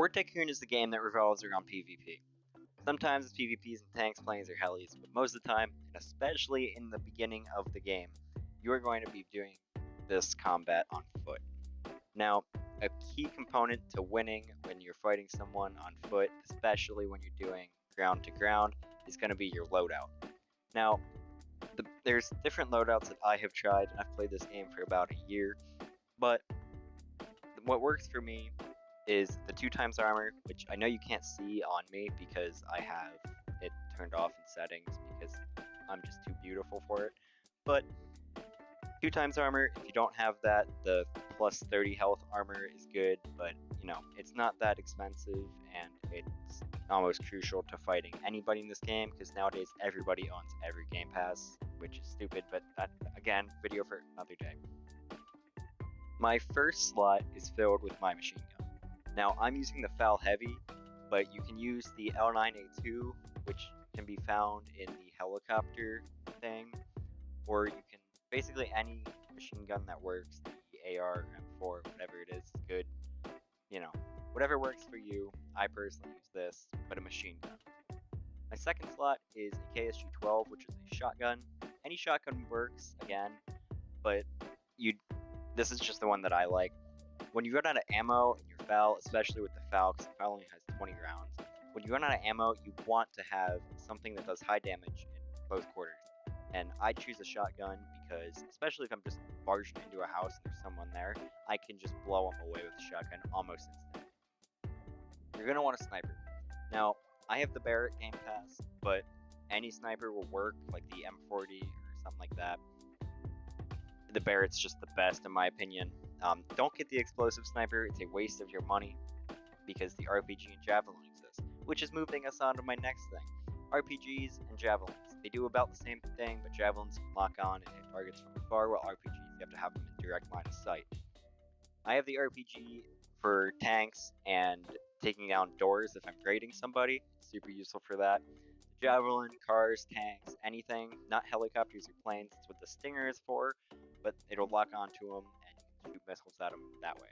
Fort Tycoon is the game that revolves around PvP. Sometimes it's PvPs and tanks, planes, or helis, but most of the time, and especially in the beginning of the game, you are going to be doing this combat on foot. Now, a key component to winning when you're fighting someone on foot, especially when you're doing ground to ground, is going to be your loadout. Now, there's different loadouts that I have tried, and I've played this game for about a year, but what works for me is the 2x armor, which I know you can't see on me because I have it turned off in settings because I'm just too beautiful for it. But 2x armor, if you don't have that, the plus 30 health armor is good, but you know, it's not that expensive and it's almost crucial to fighting anybody in this game because nowadays everybody owns every game pass, which is stupid, but that, again, video for another day. My first slot is filled with my machine gun. Now, I'm using the FAL Heavy, but you can use the L9A2, which can be found in the helicopter thing, or you can, basically any machine gun that works, the AR, M4, whatever it is good. You know, whatever works for you. I personally use this, but a machine gun. My second slot is a KSG-12, which is a shotgun. Any shotgun works, again, but this is just the one that I like. When you run out of ammo in your FAL, especially with the FAL, because the FAL only has 20 rounds, when you run out of ammo, you want to have something that does high damage in close quarters. And I choose a shotgun because, especially if I'm just barging into a house and there's someone there, I can just blow them away with a shotgun almost instantly. You're going to want a sniper. Now, I have the Barrett game pass, but any sniper will work, like the M40 or something like that. The Barrett's just the best in my opinion. Don't get the explosive sniper, it's a waste of your money because the RPG and Javelin exist, which is moving us on to my next thing. RPGs and Javelins. They do about the same thing, but Javelins can lock on and hit targets from afar, while RPGs you have to have them in direct line of sight. I have the RPG for tanks and taking down doors if I'm raiding somebody. It's super useful for that. The Javelin, cars, tanks, anything, not helicopters or planes. That's what the Stinger is for, but it'll lock onto them and you can shoot missiles at them that way.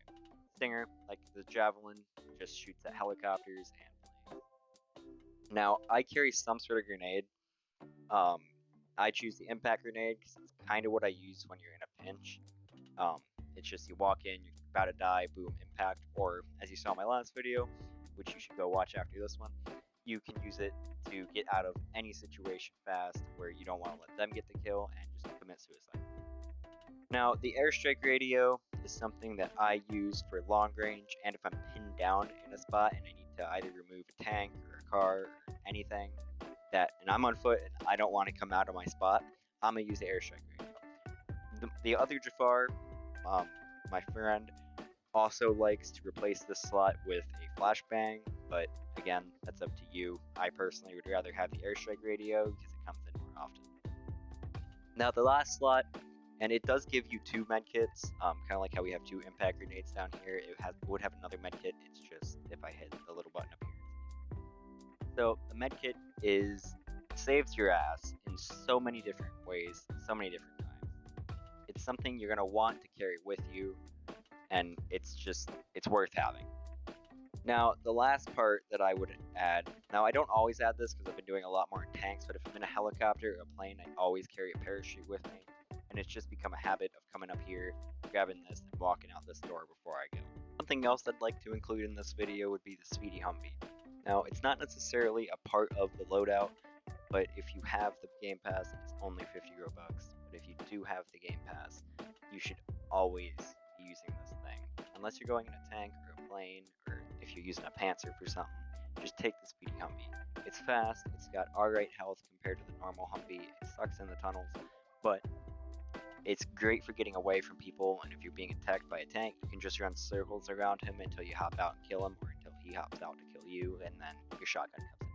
Stinger, like the Javelin, just shoots at helicopters and planes. Now, I carry some sort of grenade. I choose the impact grenade because it's kind of what I use when you're in a pinch. It's just you walk in, you're about to die, boom, impact. Or, as you saw in my last video, which you should go watch after this one, you can use it to get out of any situation fast where you don't want to let them get the kill and just commit suicide. Now, the airstrike radio is something that I use for long range, and if I'm pinned down in a spot and I need to either remove a tank or a car or anything, and I'm on foot and I don't want to come out of my spot, I'm going to use the airstrike radio. The other Jafar, my friend, also likes to replace this slot with a flashbang, but again, that's up to you. I personally would rather have the airstrike radio because it comes in more often. Now, the last slot, and it does give you 2 medkits, kind of like how we have 2 impact grenades down here. It would have another medkit, it's just if I hit the little button up here. So the medkit saves your ass in so many different ways, so many different times. It's something you're going to want to carry with you, and it's worth having. Now, the last part that I would add, now I don't always add this because I've been doing a lot more in tanks, but if I'm in a helicopter or a plane, I always carry a parachute with me. And it's just become a habit of coming up here, grabbing this, and walking out this door before I go. Something else I'd like to include in this video would be the Speedy Humvee. Now, it's not necessarily a part of the loadout, but if you have the Game Pass, it's only 50 Robux. But if you do have the Game Pass, you should always be using this thing. Unless you're going in a tank or a plane, or if you're using a Panzer for something, just take the Speedy Humvee. It's fast, it's got alright health compared to the normal Humvee, it sucks in the tunnels, but it's great for getting away from people, and if you're being attacked by a tank, you can just run circles around him until you hop out and kill him, or until he hops out to kill you, and then your shotgun comes